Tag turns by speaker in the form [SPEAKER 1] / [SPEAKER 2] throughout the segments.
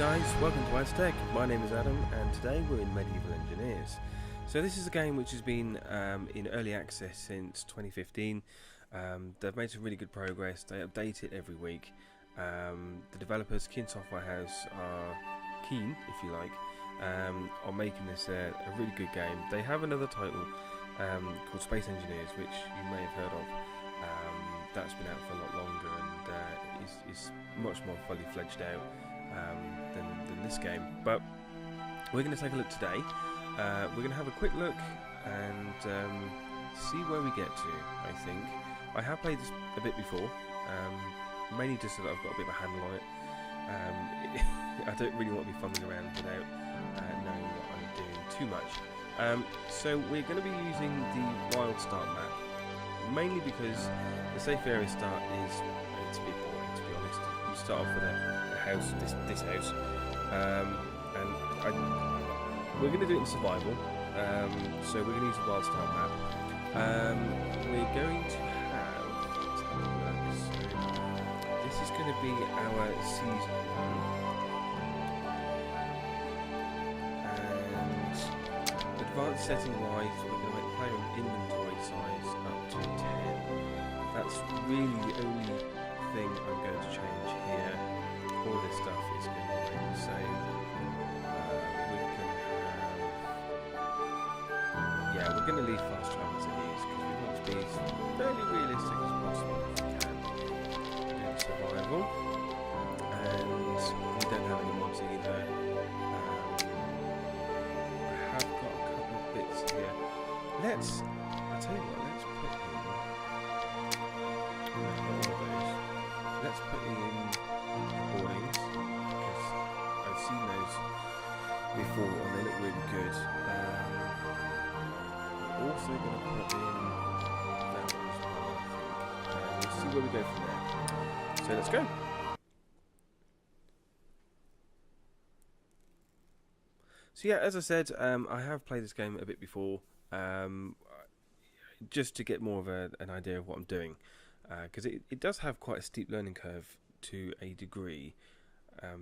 [SPEAKER 1] guys, welcome to Adztek. My name is Adam and today we're in Medieval Engineers. So this is a game which has been in early access since 2015. They've made some really good progress, they update it every week. The developers, Keen Software House, are keen, if you like, on making this a really good game. They have another title called Space Engineers, which you may have heard of. That's been out for a lot longer and is much more fully fledged out than this game. But we're going to take a look today. We're going to have a quick look and see where we get to. I think I have played this a bit before, mainly just so that I've got a bit of a handle on it. I don't really want to be fumbling around without knowing what I'm doing too much. So we're going to be using the Wild Start map, mainly because the safe area start it's a bit boring, to be honest. You start off with a house, this house, and we're going to do it in survival. So we're going to use the Wild Start map. We're going to have, let's have a look. So this is going to be our season 1, and advanced setting wise, we're going to make the player inventory size up to 10. That's really the only thing I'm going to change here. All this stuff is going to remain the same. We're going to leave fast travel as it is because we want to be as fairly realistic as possible if we can. Do survival, and we don't have any mods either. I have got a couple of bits here. I'll tell you what, let's put in recordings, because I've seen those before and they look really good. Also going to put in that one as well, I think. We'll see where we go from there. So let's go. So yeah, as I said, I have played this game a bit before, just to get more of an idea of what I'm doing, because it does have quite a steep learning curve to a degree,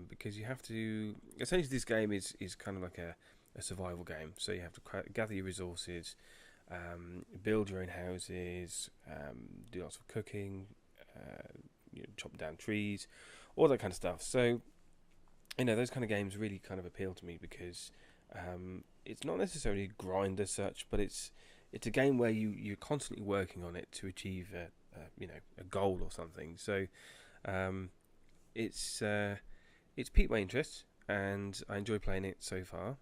[SPEAKER 1] because you have to, essentially this game is kind of like a survival game, so you have to gather your resources, build your own houses, do lots of cooking, chop down trees, all that kind of stuff. So, those kind of games really kind of appeal to me because it's not necessarily a grind as such, but it's a game where you're constantly working on it to achieve a goal or something. So it's piqued my interest and I enjoy playing it so far.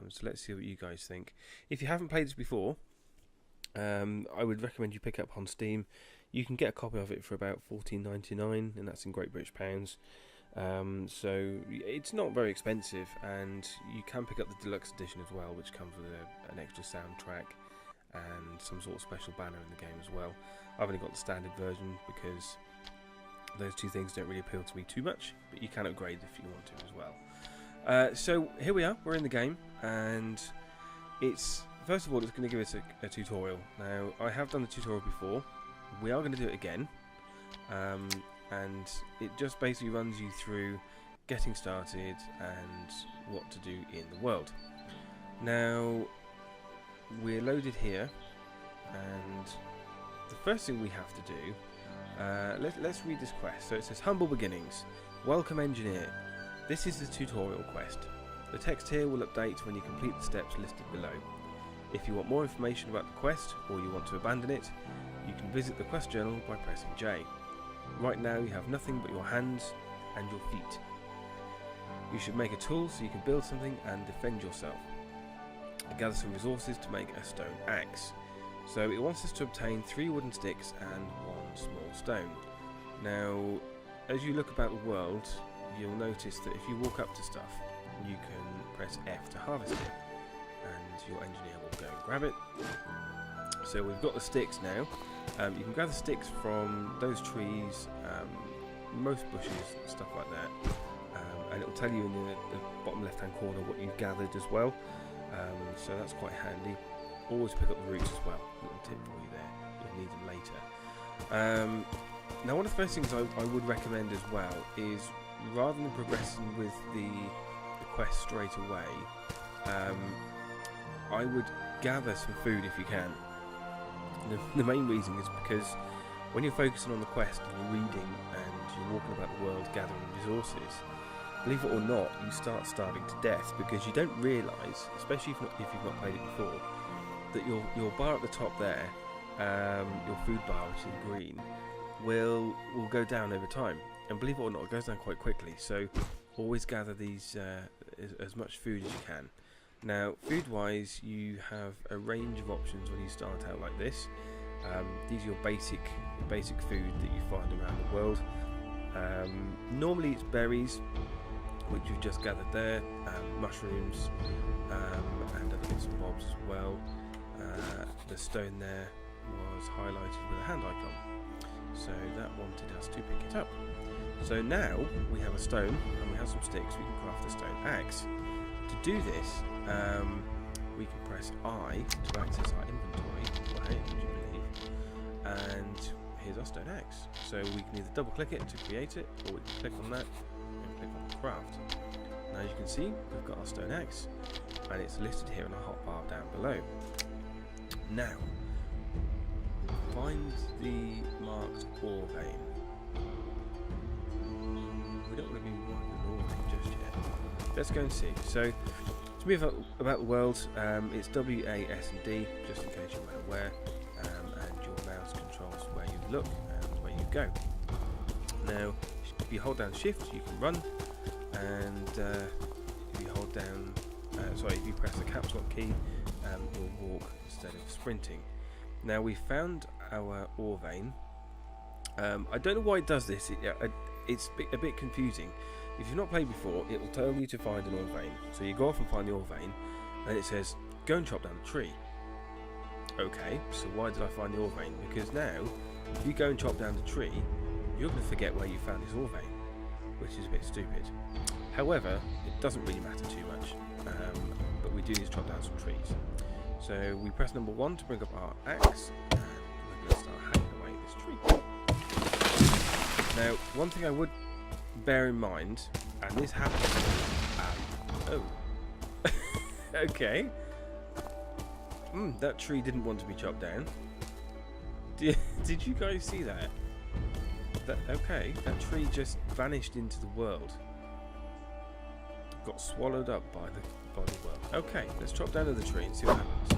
[SPEAKER 1] So let's see what you guys think. If you haven't played this before, I would recommend you pick it up on Steam. You can get a copy of it for about $14.99, and that's in Great British pounds. So it's not very expensive, and you can pick up the deluxe edition as well, which comes with an extra soundtrack and some sort of special banner in the game as well. I've only got the standard version because those two things don't really appeal to me too much, but you can upgrade if you want to as well. So here we are, we're in the game, and first of all, it's going to give us a tutorial. Now, I have done the tutorial before, we are going to do it again, and it just basically runs you through getting started and what to do in the world. Now, we're loaded here, and the first thing we have to do, let's read this quest. So it says, Humble Beginnings, Welcome Engineer. This is the tutorial quest. The text here will update when you complete the steps listed below. If you want more information about the quest, or you want to abandon it, you can visit the quest journal by pressing J. Right now you have nothing but your hands and your feet. You should make a tool so you can build something and defend yourself. Gather some resources to make a stone axe. So it wants us to obtain 3 wooden sticks and 1 small stone. Now, as you look about the world, you'll notice that if you walk up to stuff, you can press F to harvest it, and your engineer will go and grab it. So we've got the sticks now. You can gather sticks from those trees, most bushes, stuff like that, and it will tell you in the bottom left hand corner what you've gathered as well, so that's quite handy. Always pick up the roots as well, little tip for you there, you'll need them later. Now one of the first things I would recommend as well is rather than progressing with the quest straight away, I would gather some food if you can. The main reason is because when you're focusing on the quest and you're reading and you're walking about the world gathering resources, believe it or not, you start starving to death because you don't realise, especially if you've not played it before, that your bar at the top there, your food bar, which is in green, will go down over time. And believe it or not, it goes down quite quickly. So always gather these as much food as you can. Now, food-wise, you have a range of options when you start out like this. These are your basic food that you find around the world. Normally it's berries, which you've just gathered there, mushrooms, and other bits and bobs as well. The stone there was highlighted with a hand icon, so that wanted us to pick it up. So now we have a stone and we have some sticks. We can craft a stone axe. To do this, we can press I to access our inventory, right, would you believe? And here's our stone axe. So we can either double click it to create it, or we can click on that and click on craft. Now as you can see, we've got our stone axe, and it's listed here in a hotbar down below. Now, find the marked ore vein. We don't want to be marking an ore vein just yet. Let's go and see. So, to move about the world, it's W, A, S and D, just in case you weren't aware, and your mouse controls where you look and where you go. Now, if you hold down Shift, you can run, and if you hold down, if you press the caps lock key, you'll walk instead of sprinting. Now, we found our ore vein. I don't know why it does this. It's a bit confusing. If you've not played before, it will tell you to find an ore vein. So you go off and find the ore vein, and it says, go and chop down a tree. Okay, so why did I find the ore vein? Because now, if you go and chop down the tree, you're going to forget where you found this ore vein, which is a bit stupid. However, it doesn't really matter too much, but we do need to chop down some trees. So we press number 1 to bring up our axe, and we're going to start hacking away at this tree. Now, one thing I would bear in mind, and this happens. Okay. That tree didn't want to be chopped down. Did you guys see that? Okay, that tree just vanished into the world. Got swallowed up by the world. Okay, let's chop down to the tree and see what happens.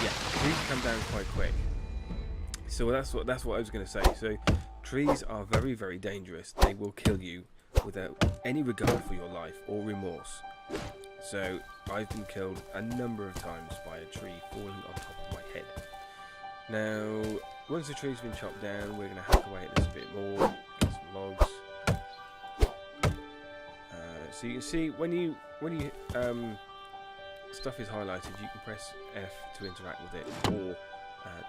[SPEAKER 1] Yeah, trees come down quite quick. So that's what I was going to say. So trees are very, very dangerous. They will kill you without any regard for your life or remorse. So I've been killed a number of times by a tree falling on top of my head. Now, once the tree's been chopped down, we're going to hack away at this a bit more. Get some logs. So you can see when you stuff is highlighted, you can press F to interact with it, or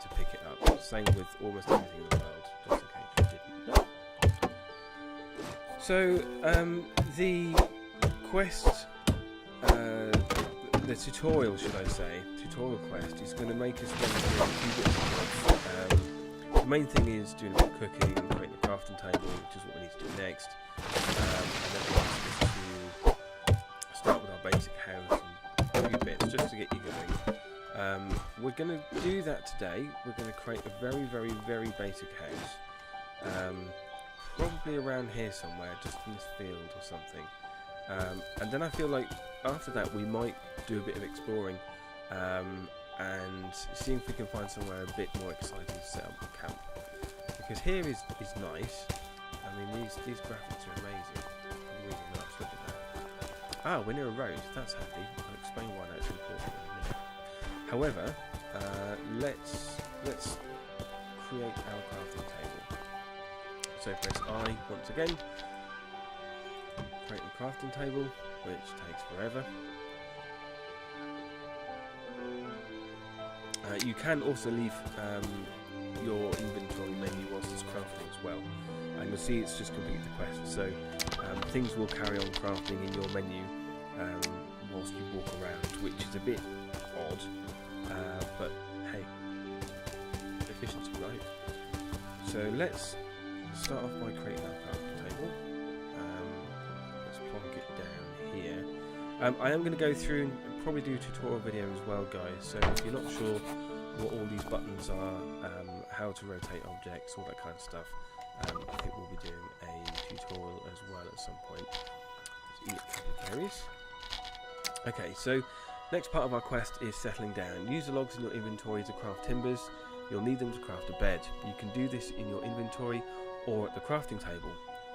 [SPEAKER 1] to pick it up. Same with almost everything in the world, just in case you didn't know. So the quest, the tutorial, should I say, tutorial quest is going to make us run through a few bits of jobs. The main thing is doing a bit of cooking, creating a crafting table, which is what we need to do next. And then we'll ask us to start with our basic house and a few bits just to get you going. We're going to do that today. We're going to create a very, very, very basic house. Probably around here somewhere, just in this field or something. And then I feel like after that we might do a bit of exploring and see if we can find somewhere a bit more exciting to set up a camp. Because here is nice. I mean, these graphics are amazing. Really nice. Look at that. Ah, we're near a road. That's handy. I'll explain why that's important in a minute. However, let's create our crafting table. So press I once again. Create the crafting table, which takes forever. You can also leave your inventory menu whilst it's crafting as well, and you'll see it's just completed the quest. So things will carry on crafting in your menu whilst you walk around, which is a bit odd, but hey, efficiency, right? So so let's start off by creating our crafting table. Let's plonk it down here. I am going to go through and probably do a tutorial video as well, guys, so if you're not sure what all these buttons are, how to rotate objects, all that kind of stuff, I think we'll be doing a tutorial as well at some point. Let's eat a couple of berries. Okay, so next part of our quest is settling down. Use the logs in your inventory to craft timbers. You'll need them to craft a bed. You can do this in your inventory or at the crafting table.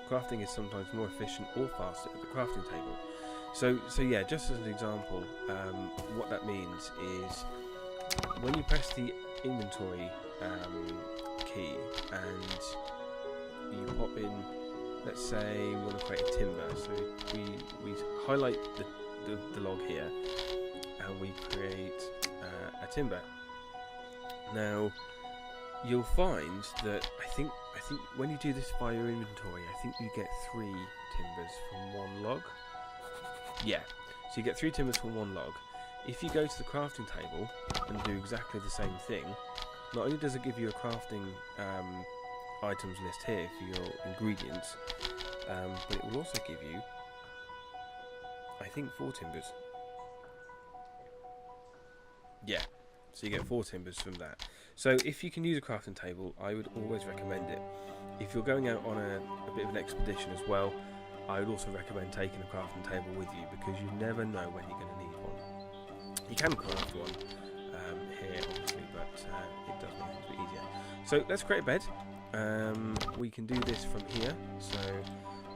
[SPEAKER 1] Crafting is sometimes more efficient or faster at the crafting table. So yeah, just as an example, what that means is when you press the inventory key and you pop in, let's say we want to create a timber, so we highlight the log here and we create a timber. Now you'll find that I think when you do this by your inventory, I think you get 3 timbers from one log. Yeah, so you get 3 timbers from one log. If you go to the crafting table and do exactly the same thing, not only does it give you a crafting items list here for your ingredients, but it will also give you, I think, 4 timbers. Yeah, so you get 4 timbers from that. So if you can use a crafting table, I would always recommend it. If you're going out on a bit of an expedition as well, I would also recommend taking a crafting table with you, because you never know when you're going to need one. You can craft one here, obviously, but it does make things a bit easier. So let's create a bed. We can do this from here. So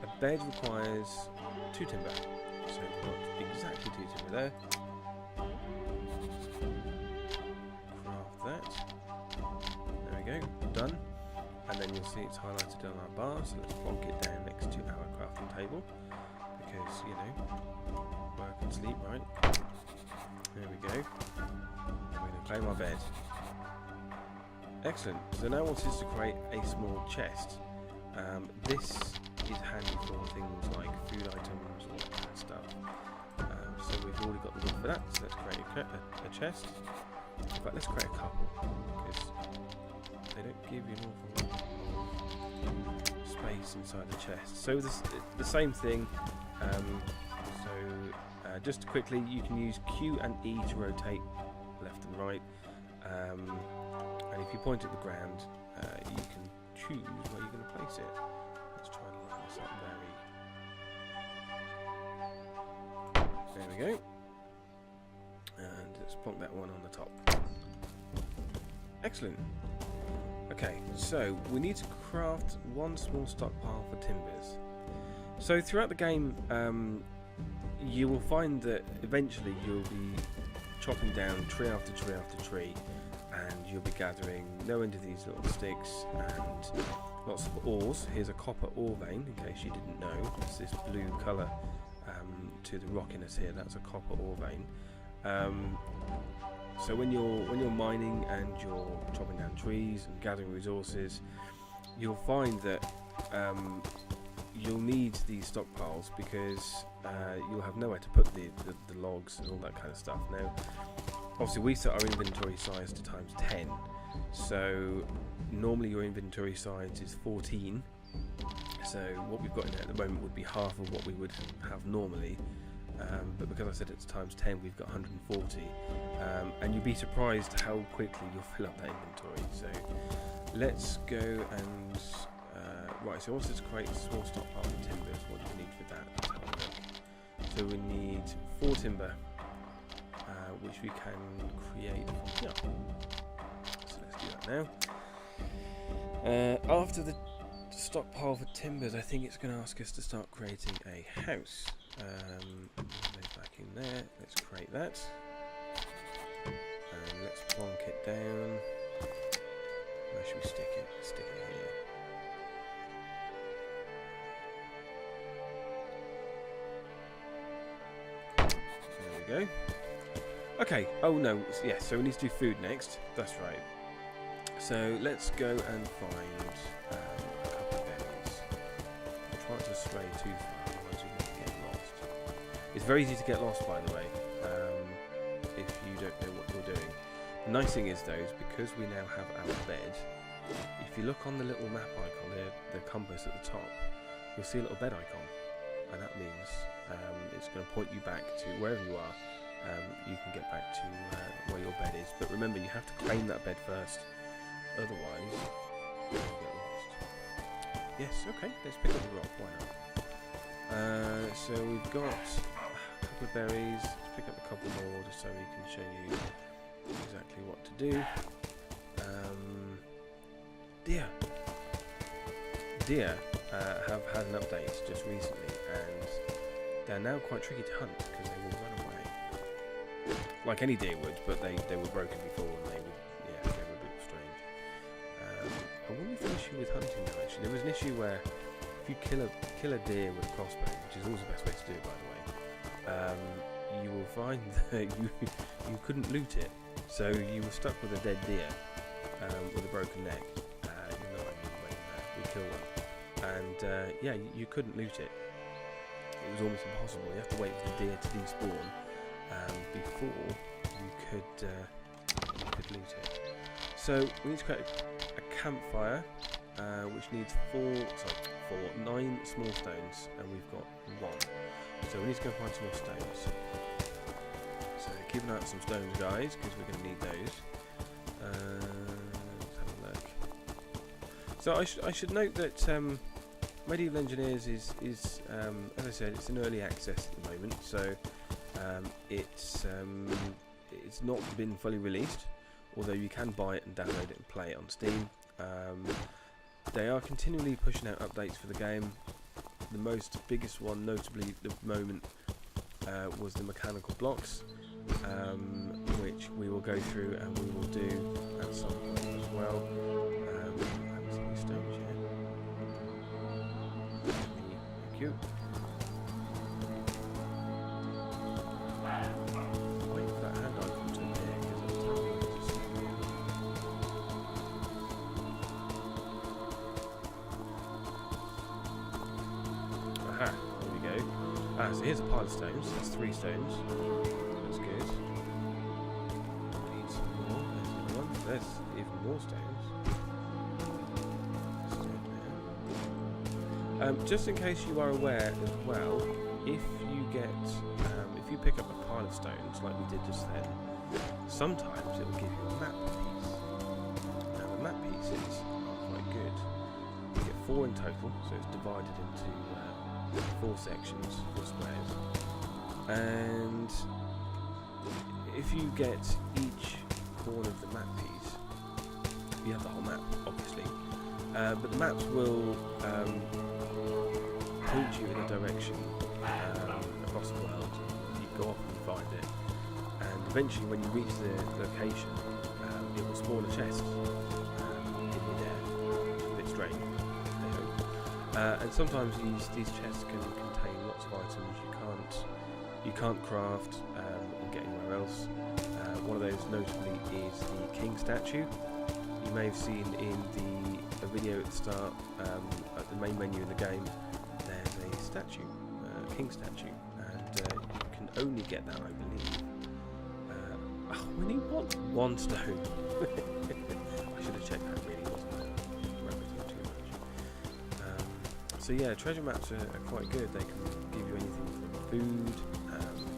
[SPEAKER 1] a bed requires 2 timber. So we've got exactly 2 timber there. Craft that. There we go. Done. And then you'll see it's highlighted on our bar, so let's plonk it down next to our crafting table, because, you know, work and sleep, right? There we go. We're going to claim our bed. Excellent. So now I want us to create a small chest. This is handy for things like food items, all that kind of stuff. So we've already got the wood for that, so let's create a chest. In fact, let's create a couple, because they don't give you an awful lot of space inside the chest. So the same thing. Just quickly, you can use Q and E to rotate left and right. And if you point at the ground, you can choose where you're going to place it. Let's try and line this up. There we go. And let's plonk that one on the top. Excellent. Okay, so we need to craft 1 small stockpile for timbers. So throughout the game, you will find that eventually you'll be chopping down tree after tree after tree, and you'll be gathering no end of these little sticks and lots of ores. Here's a copper ore vein, in case you didn't know. It's this blue colour to the rockiness here. That's a copper ore vein. So when you're mining and you're chopping down trees and gathering resources, you'll find that you'll need these stockpiles, because you'll have nowhere to put the logs and all that kind of stuff. Now, obviously we set our inventory size to ×10, so normally your inventory size is 14, so what we've got in there at the moment would be half of what we would have normally. But because I said it's ×10, we've got 140, and you'd be surprised how quickly you'll fill up that inventory. So let's go and right. So I wanted to create a small stockpile of timbers. What do we need for that? Let's have a look. So we need 4 timber, which we can create from here. So let's do that now. After the stockpile for timbers, I think it's going to ask us to start creating a house. Those back in there. Let's create that, and let's plonk it down. Where should we stick it? Stick it here. There we go. Okay. Oh no. Yes. So we need to do food next. That's right. So let's go and find a couple of berries. I'm trying to stray too far, otherwise we're going to get lost. It's very easy to get lost, by the way, if you don't know what you're doing. The nice thing is, though, is because we now have our bed, if you look on the little map icon, the compass at the top, you'll see a little bed icon, and that means it's going to point you back to wherever you are. You can get back to where your bed is, but remember you have to claim that bed first, otherwise you'll get lost. Yes, okay, let's pick up the rock, why not? So we've got a couple of berries. Let's pick up a couple more just so we can show you exactly what to do. Deer have had an update just recently, and they're now quite tricky to hunt because they will run away. Like any deer would, but they were broken before and they were a bit strange. I wonder if there's an issue with hunting though, actually. There was an issue where if you kill a deer with a crossbow, which is always the best way to do it by the way, you will find that you couldn't loot it. So you were stuck with a dead deer with a broken neck, even though when we killed one. And you couldn't loot it. It was almost impossible. You have to wait for the deer to despawn before you could loot it. So we need to create a campfire, which needs 9 small stones, and we've got 1. So we need to go find some more stones. So keep an eye out for some stones, guys, because we're going to need those. Let's have a look. So I should note that Medieval Engineers is as I said, it's in early access at the moment, so it's not been fully released, although you can buy it and download it and play it on Steam. They are continually pushing out updates for the game. The biggest one, notably at the moment, was the mechanical blocks, which we will go through and we will do at some point as well. I haven't seen any stones yet. Thank you. Wait for that hand icon to appear because it's telling me to see. Aha, there we go. So here's a pile of stones. That's 3 stones. That's good. Need some more. There's another one. There's even more stones. Just in case you are aware as well, if you pick up a pile of stones like we did just then, sometimes it will give you a map piece. Now the map pieces are quite good. You get 4 in total, so it's divided into 4 sections, 4 squares. And if you get each corner of the map piece, you have the whole map, obviously. But the maps will point you in a direction across the world. You go off and find it, and eventually when you reach the location, it will spawn a chest in midair. It's a bit strange, and sometimes these chests can contain lots of items you can't craft or get anywhere else. One of those notably is the king statue. You may have seen in the video at the start, at the main menu in the game, there's a statue, king statue, and you can only get that, I believe. We need 1 stone. I should have checked that, really, wasn't it? Rabbitting too much. So yeah, treasure maps are quite good. They can give you anything from food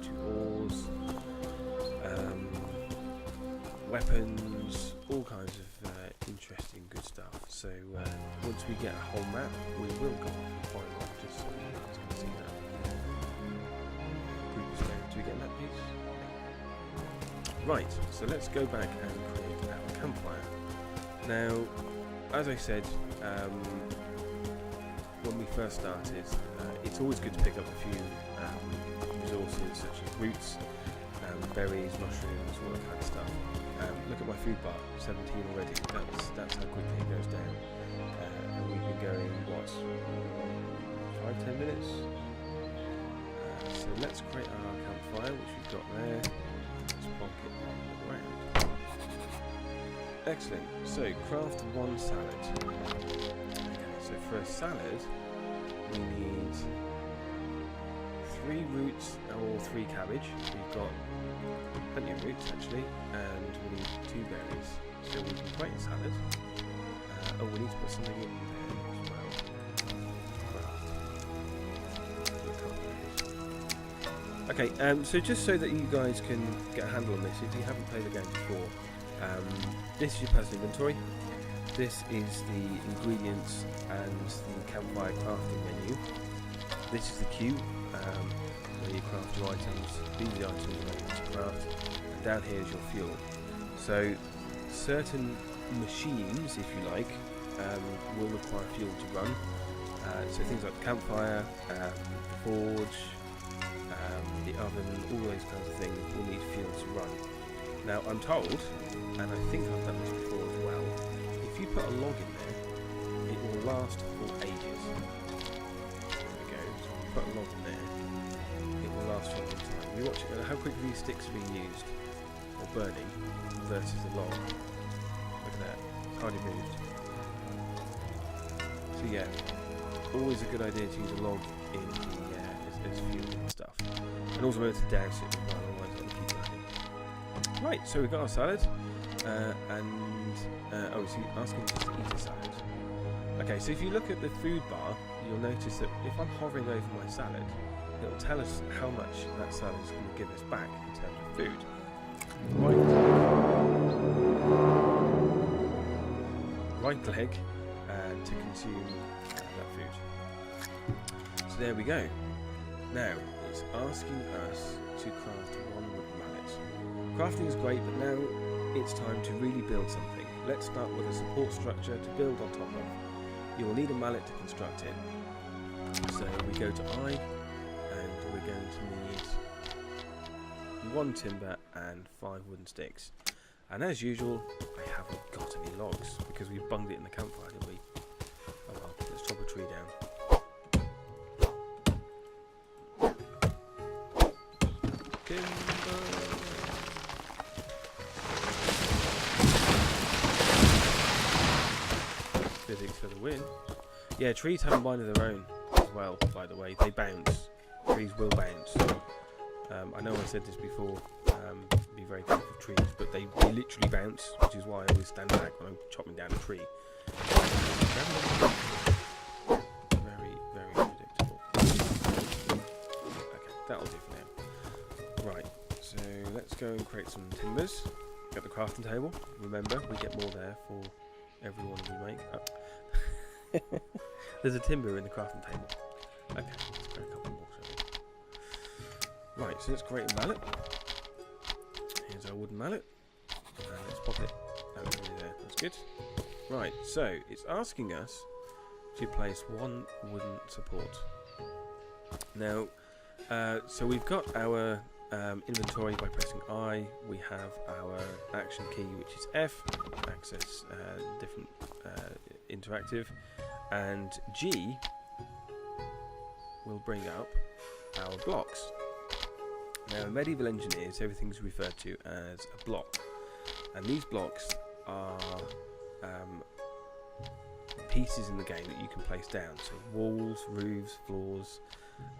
[SPEAKER 1] to ores, weapons, all kinds of interesting good stuff. So once we get a whole map, we will go off and find one, just so you guys can see that. Do we get that piece? Right, so let's go back and create our campfire. Now, as I said, when we first started, it's always good to pick up a few resources such as roots, berries, mushrooms, all that kind of stuff. Look at my food bar, 17 already. That's how quickly it goes down. And we've been going, 5-10 minutes? So let's create our campfire, which we've got there. Let's pop it on the ground. Excellent. So craft 1 salad. Okay, so for a salad, we need 3 roots or 3 cabbage. We've got plenty of roots actually, and we need 2 berries. So we can create a salad. oh, we need to put something in there as well. Okay, so just so that you guys can get a handle on this, if you haven't played the game before, this is your personal inventory. This is the ingredients and the campfire crafting menu. This is the queue, where you craft your items. These are the items you're able to craft. And down here is your fuel. So certain machines, if you like, will require fuel to run. So things like the campfire, the forge, the oven, all those kinds of things will need fuel to run. Now I'm told, and I think I've done this before as well, if you put a log in there, it will last for ages. There we go, so if you put a log in there, it will last for a long time. You watch how quickly these sticks are being used, or burning, versus the log. Look at that, it's hardly moved. So yeah, always a good idea to use a log in the, as fuel and stuff. And also remember to douse it as well, otherwise it'll keep burning. Right, so we've got our salad, oh, so you're asking us to eat a salad. Okay, so if you look at the food bar, you'll notice that if I'm hovering over my salad, it'll tell us how much that salad is going to give us back in terms of food. Right click to consume that food. So there we go. Now it's asking us to craft one wooden mallet. Crafting is great, but now it's time to really build something. Let's start with a support structure to build on top of. You will need a mallet to construct it. So we go to I, and we're going to need 1 timber and 5 wooden sticks. And as usual, I haven't got any logs because we bunged it in the campfire, didn't we? Oh well, let's chop a tree down. Timber. Physics for the win. Yeah, trees have a mind of their own as well, by the way. They bounce. Trees will bounce. I know I said this before, be very careful of trees, but they literally bounce, which is why I always stand back when I'm chopping down a tree. Very, very predictable. Okay, that'll do for now. Right, so let's go and create some timbers. Got the crafting table. Remember, we get more there for every one we make. Oh. There's a timber in the crafting table. Okay, let's create a couple more. Right, so let's create a mallet. Here's our wooden mallet. And let's pop it over there. That's good. Right, so it's asking us to place 1 wooden support. Now, so we've got our inventory by pressing I. We have our action key, which is F, access different interactive, and G will bring up our blocks. Now in Medieval Engineers, everything's referred to as a block, and these blocks are pieces in the game that you can place down, so walls, roofs, floors,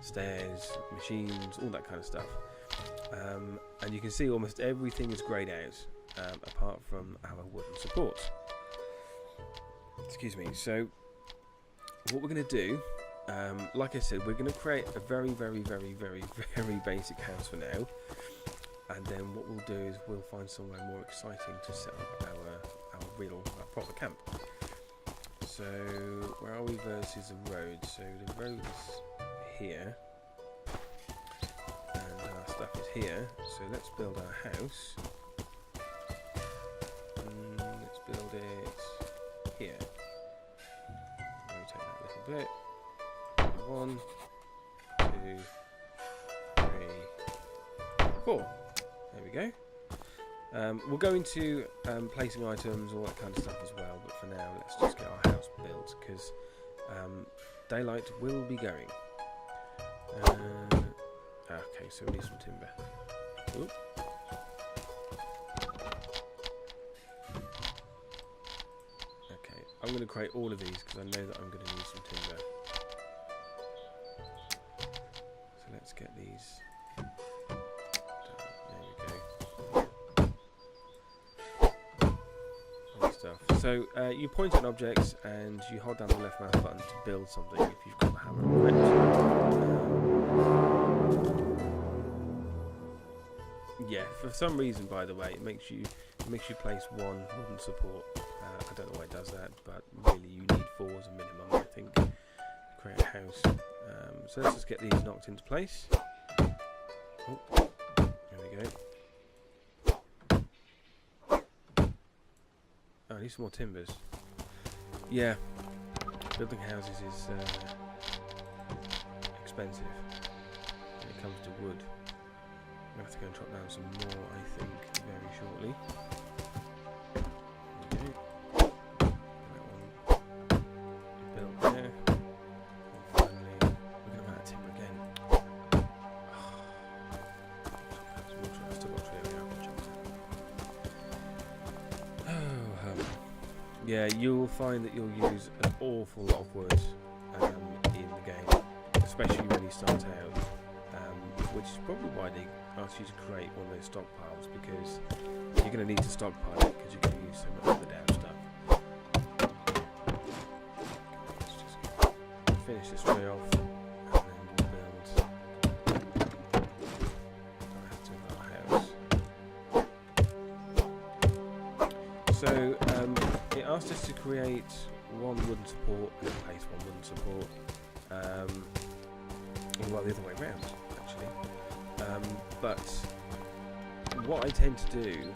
[SPEAKER 1] stairs, machines, all that kind of stuff. And you can see almost everything is greyed out, apart from our wooden supports. Excuse me. So what we're going to do, like I said, we're going to create a very, very, very, very, very basic house for now, and then what we'll do is we'll find somewhere more exciting to set up our proper camp. So where are we versus the road? So the road is here, and our stuff is here. So let's build our house. Let's build it here. Rotate that a little bit. 1, 2, 3, 4. There we go. We'll go into placing items, all that kind of stuff as well, but for now let's just get our house built, because daylight will be going. Okay, so we need some timber. Oop. Okay, I'm going to create all of these because I know that I'm going to need some timber. So let's get these done. There we go. Oh, stuff. So you point at objects and you hold down the left mouse button to build something if you've got the hammer equipped. Yeah, for some reason, by the way, it makes you place one wooden support. I don't know why it does that, but really you need 4 as a minimum, I think, to create a house. So let's just get these knocked into place. Oh, there we go. Oh, I need some more timbers. Yeah, building houses is expensive when it comes to wood. I'm going to have to go and chop down some more, I think, very shortly. Okay. That one built there. And finally, we're going to run out of timber again. I've still got 3 over here. Oh, yeah, you'll find that you'll use an awful lot of wood in the game, especially when you start out, which is probably why they ask you to create one of those stockpiles, because you're going to need to stockpile it because you're going to use so much of the damn stuff. Let's just finish this tray off and then we'll build our house. So it asked us to create 1 wooden support and place 1 wooden support. Well, the other way around, actually. But what I tend to do,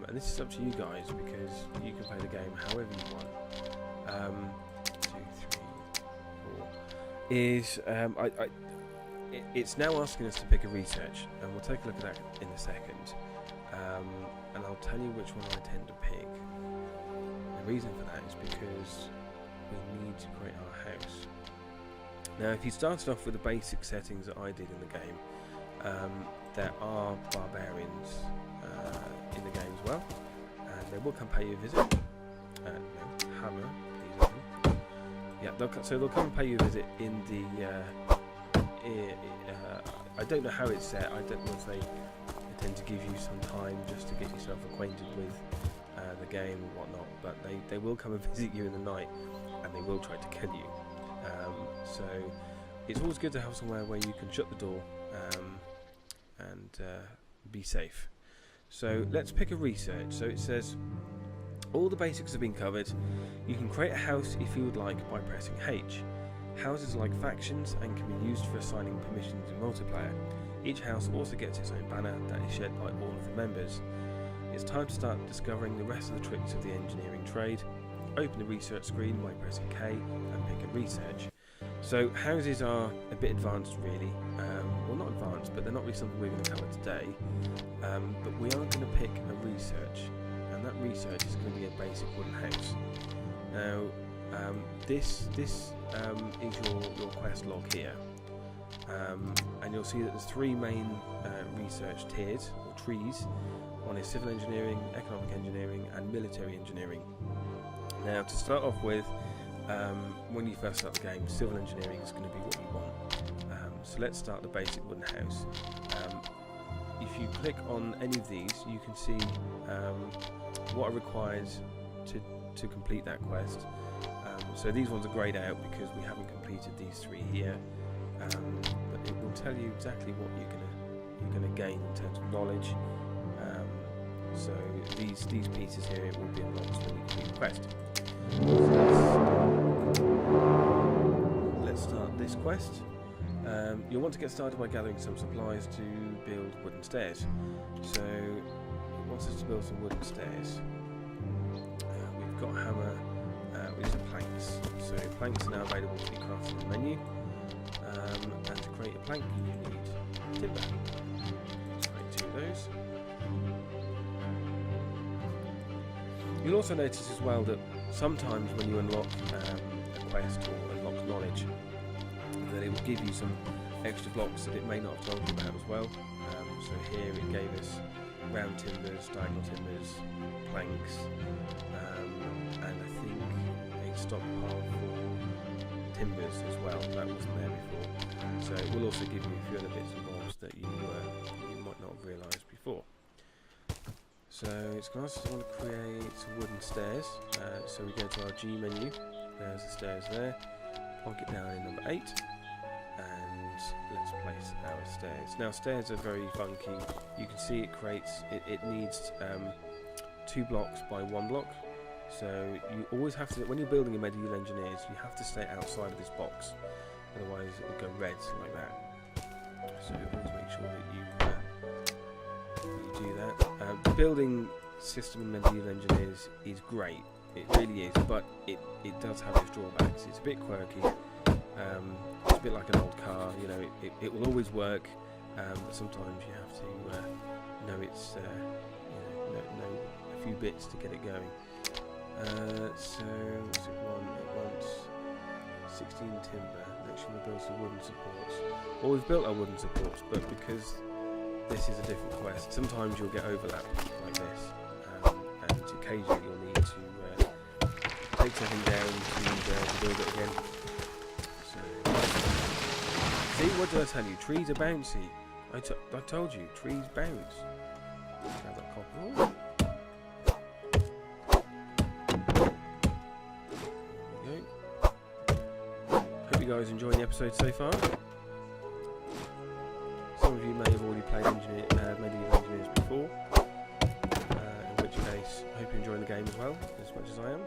[SPEAKER 1] and this is up to you guys because you can play the game however you want. 2, 3, 4. It's now asking us to pick a research, and we'll take a look at that in a second. And I'll tell you which one I tend to pick. The reason for that is because we need to create our house. Now, if you started off with the basic settings that I did in the game, there are barbarians in the game as well, and they will come pay you a visit. No, hammer, please open. Yeah, they'll come and pay you a visit in the. I don't know how it's set. I don't know if they tend to give you some time just to get yourself acquainted with the game and whatnot, but they will come and visit you in the night, and they will try to kill you. So it's always good to have somewhere where you can shut the door and be safe. So let's pick a research. So it says all the basics have been covered. You can create a house if you would like by pressing H. Houses are like factions and can be used for assigning permissions in multiplayer. Each house also gets its own banner that is shared by all of the members. It's time to start discovering the rest of the tricks of the engineering trade. Open the research screen by pressing K and pick a research. So houses are a bit advanced really, well not advanced, but they're not really something we're going to cover today, but we are going to pick a research, and that research is going to be a basic wooden house. Now this is your quest log here, and you'll see that there's 3 main research tiers, or trees. One is civil engineering, economic engineering and military engineering. Now to start off with, when you first start the game, civil engineering is going to be what you want. So let's start the basic wooden house. If you click on any of these, you can see what are required to complete that quest. So these ones are greyed out because we haven't completed these 3 here, but it will tell you exactly what you're gonna gain in terms of knowledge. So these pieces here will be unlocked when you complete the quest. Let's start this quest. You'll want to get started by gathering some supplies to build wooden stairs. So it wants us to build some wooden stairs. We've got a hammer, which are planks. So planks are now available to be crafted in the menu. And to create a plank you need timber. Let's create 2 of those. You'll also notice as well that sometimes when you unlock a quest or unlock knowledge, that it will give you some extra blocks that it may not have told you about as well. So here it gave us round timbers, diagonal timbers, planks, and I think a stockpile for timbers as well. That wasn't there before. So it will also give you a few other bits and bobs that you might not have realised before. So it's going to ask us to create wooden stairs. So we go to our G menu. There's the stairs there. Plonk it down in number 8. And let's place our stairs. Now stairs are very funky. You can see it needs 2 blocks by 1 block. So you always have to, when you're building a medieval engineers, you have to stay outside of this box. Otherwise it will go red like that. So always make sure that you do that. The building system in medieval engineers is great. It really is, but it does have its drawbacks. It's a bit quirky. It's a bit like an old car. You know, it will always work, but sometimes you have to know it's know a few bits to get it going. So what's it want? It wants 16 timber. Next we'll build some wooden supports. Well, we've built our wooden supports, but because this is a different quest, sometimes you'll get overlap like this, and occasionally you'll need to take something down to build it again. So, see, what did I tell you? Trees are bouncy. I told you, trees bounce. Grab that copper ore. There we go. Hope you guys enjoying the episode so far. Some of you may have already played medieval engineers before, in which case I hope you're enjoying the game as well, as much as I am.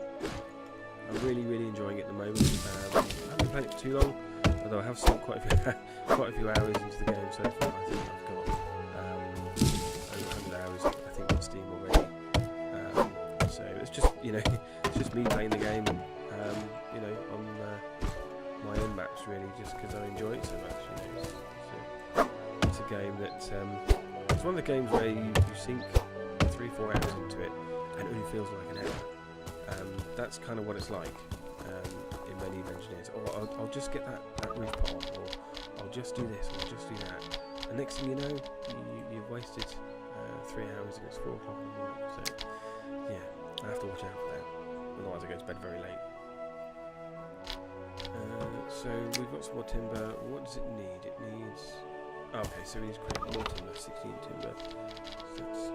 [SPEAKER 1] I'm really enjoying it at the moment. I haven't been playing it for too long, although I have sunk quite a few hours into the game so far. I think I've got over 100 hours, I think, on Steam already. So it's just, it's just me playing the game, on my own maps really, just because I enjoy it so much. It's a game that it's one of the games where you sink 3-4 hours into it and it only feels like an hour. That's kind of what it's like in medieval engineers. Or I'll just get that roof pot, or I'll just do this, or I'll just do that. And next thing you know, you've wasted 3 hours and it's 4 o'clock in the morning. So yeah, I have to watch out for that. Otherwise I go to bed very late. So we've got some more timber. What does it need? It needs... Okay, so we need to create more timber, 16 timber. So let's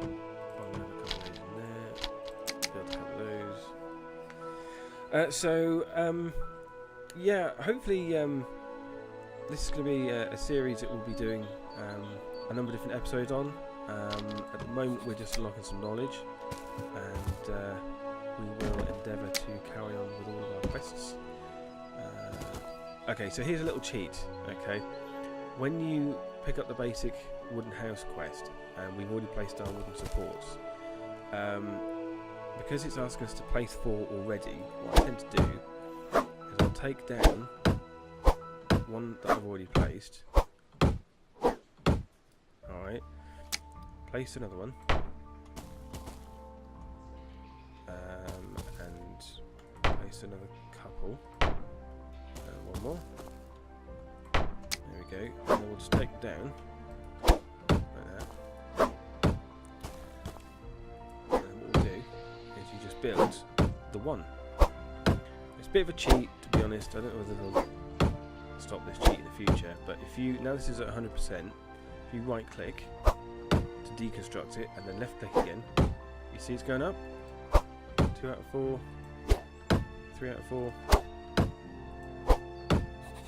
[SPEAKER 1] buy another couple of those in there. Build a couple of those. Yeah, hopefully this is going to be a series that we'll be doing a number of different episodes on. At the moment we're just unlocking some knowledge, and we will endeavour to carry on with all of our quests. Okay, so here's a little cheat. Okay, when you pick up the basic wooden house quest, and we've already placed our wooden supports, because it's asking us to place 4 already, what I tend to do is I'll take down one that I've already placed. Alright, place another one, and place another couple. One more. There we go. And then we'll just take it down like that. And what we'll do is you just build the one. It's a bit of a cheat, to be honest. I don't know whether they'll stop this cheat in the future, but if you, now this is at 100%, if you right click to deconstruct it and then left click again, you see it's going up. 2 out of 4, 3 out of 4,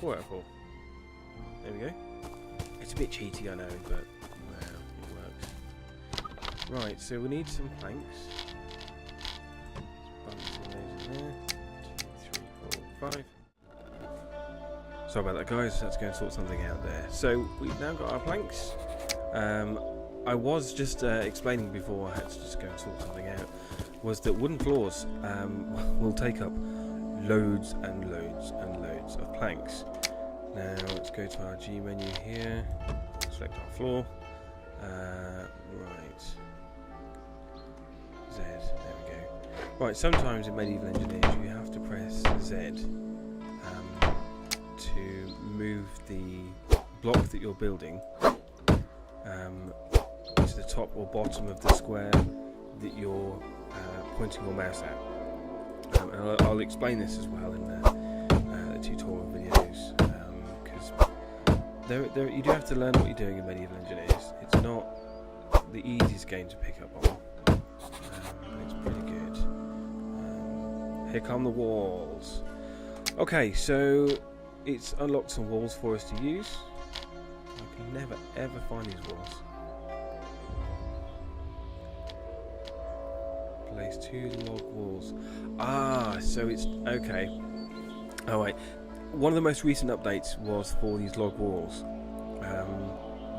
[SPEAKER 1] 4 out of 4. There we go. It's a bit cheaty, I know, but well, it works. Right, so we need some planks. Let's bump some of those in there. 2, 3, 4, 5. Sorry about that, guys. Let's go and sort something out there. So we've now got our planks. I was just explaining before I had to just go and sort something out, was that wooden floors will take up loads and loads and loads of planks. Now let's go to our G menu here, select our floor, right, Z, there we go. Right, sometimes in medieval engineers you have to press Z to move the block that you're building to the top or bottom of the square that you're pointing your mouse at. And I'll explain this as well in the tutorial videos, because you do have to learn what you're doing in medieval engineers. It's not the easiest game to pick up on, Here come the walls. Okay, so it's unlocked some walls for us to use. I can never ever find these walls. Place 2 log walls. Ah, so it's okay. Oh wait, one of the most recent updates was for these log walls.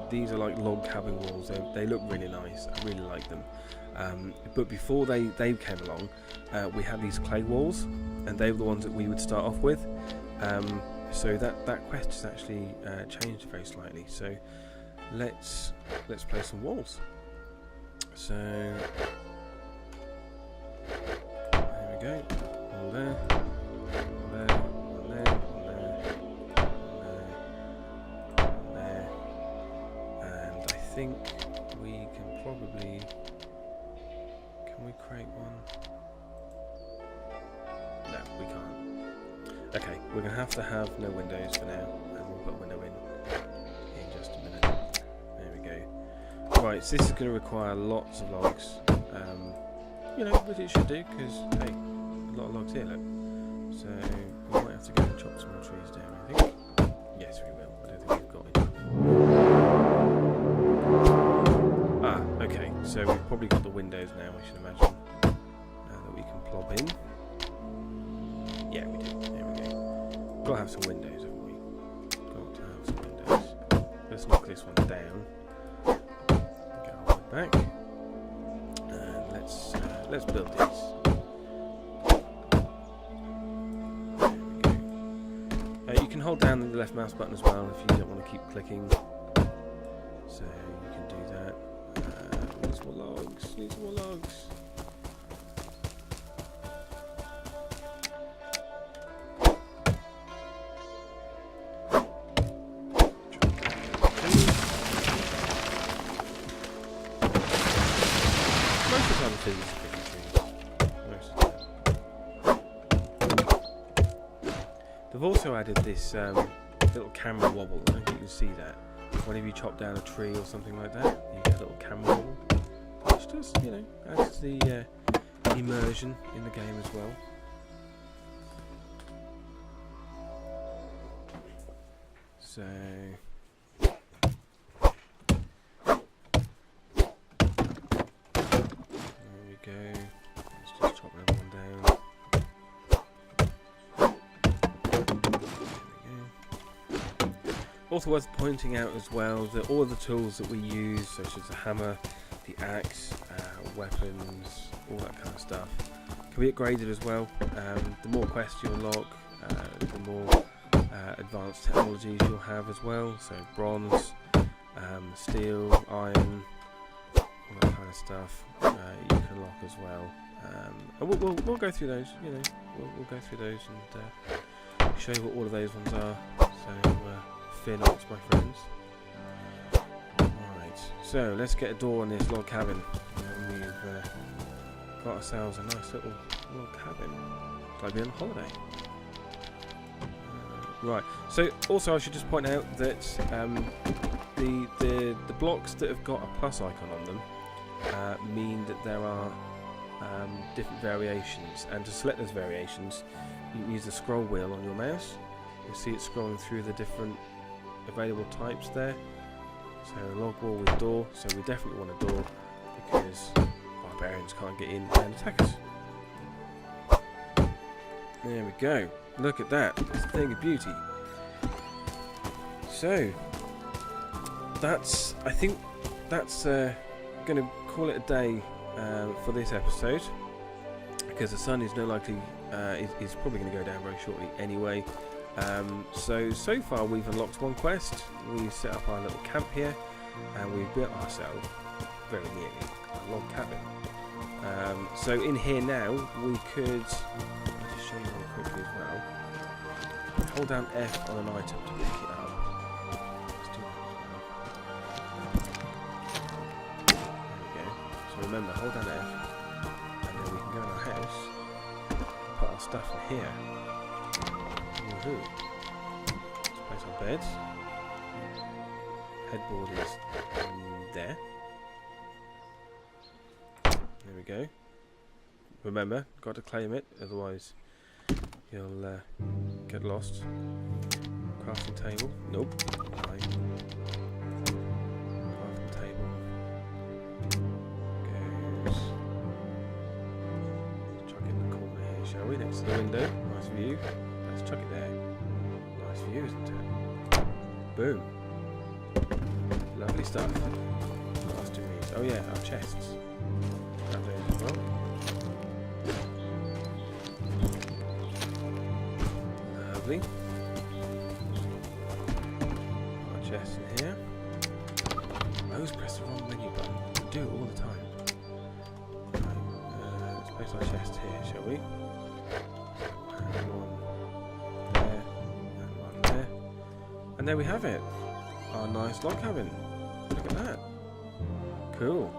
[SPEAKER 1] These are like log cabin walls. They look really nice. I really like them. But before they came along, we had these clay walls, and they were the ones that we would start off with. So that quest has actually changed very slightly. So let's place some walls. So there we go. All there. All there. All there. All there. All there. And I think we can probably. Can we create one? No, we can't. Okay, we're going to have no windows for now, and we'll put a window in just a minute. There we go. Right, so this is going to require lots of logs. You know, but it should do, because, hey, a lot of logs here, look. So, we might have to go and chop some more trees down, I think. Yes, we will. I don't think we've got enough. Ah, okay, so we've probably got the windows now, I should imagine, that we can plop in. Yeah, we do. There we go. Got to have some windows, haven't we? Got to have some windows. Let's knock this one down. Get our wood back. And let's build these. There we go. You can hold down the left mouse button as well if you don't want to keep clicking. So you can do that. Need some more logs. Need some more logs. They've also added this little camera wobble. I don't think you can see that. Whenever you chop down a tree or something like that, you get a little camera wobble, which just, you know, adds to the immersion in the game as well. So there we go. Let's just chop another one down. Also worth pointing out as well that all of the tools that we use, such as the hammer, the axe, weapons, all that kind of stuff, can be upgraded as well. The more quests you unlock, the more advanced technologies you'll have as well. So bronze, steel, iron, all that kind of stuff you can unlock as well. And we'll go through those. You know, we'll go through those and show you what all of those ones are. So. Fear not, my friends. Alright, so let's get a door on this log cabin. And we've got ourselves a nice little log cabin. It's like being on holiday. Right, so also I should just point out that the blocks that have got a plus icon on them mean that there are different variations, and to select those variations you can use the scroll wheel on your mouse. You see it scrolling through the different available types there. So log wall with door, so we definitely want a door because barbarians can't get in and attack us. There we go. Look at that. It's a thing of beauty. So I think that's going to call it a day for this episode, because the sun is is probably going to go down very shortly anyway. So far we've unlocked one quest, we've set up our little camp here, and we've built ourselves very nearly a log cabin. So in here now we could, I'll just show you real quickly as well, hold down F on an item to pick it up. Let's do that as well. There we go. So remember, hold down F, and then we can go in our house, put our stuff in here. Woohoo. Let's place our beds. Headboard is there. There we go. remember, got to claim it, otherwise you'll get lost. Crafting table. Nope. Right. Crafting table goes. Let's chuck it in the corner here, shall we? Next to the window. Nice view. Let's chuck it there. Nice view, isn't it? Boom. Lovely stuff. What else do we need? Oh yeah, our chests. That there as well. Lovely. Our chest in here. I always press the wrong menu button. I do it all the time. Right, let's place our chest here, shall we? And one there, and one there. And there we have it. Our nice log cabin. Look at that. Cool.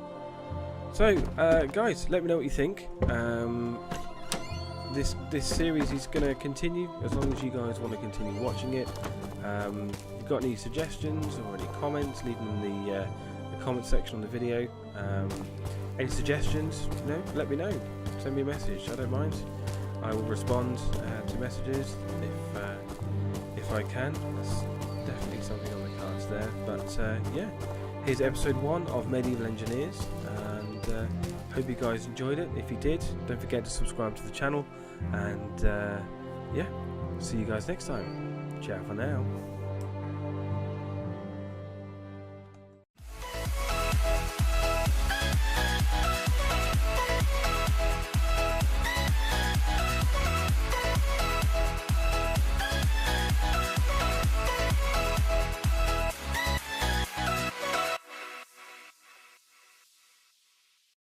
[SPEAKER 1] So, guys, let me know what you think. This series is going to continue as long as you guys want to continue watching it. If you've got any suggestions or any comments, leave them in the comment section on the video. Any suggestions? Let me know. Send me a message. I don't mind. I will respond to messages if I can. That's definitely something on the cards there. But yeah, here's episode 1 of Medieval Engineers, and hope you guys enjoyed it. If you did, don't forget to subscribe to the channel, and yeah, see you guys next time. Ciao for now.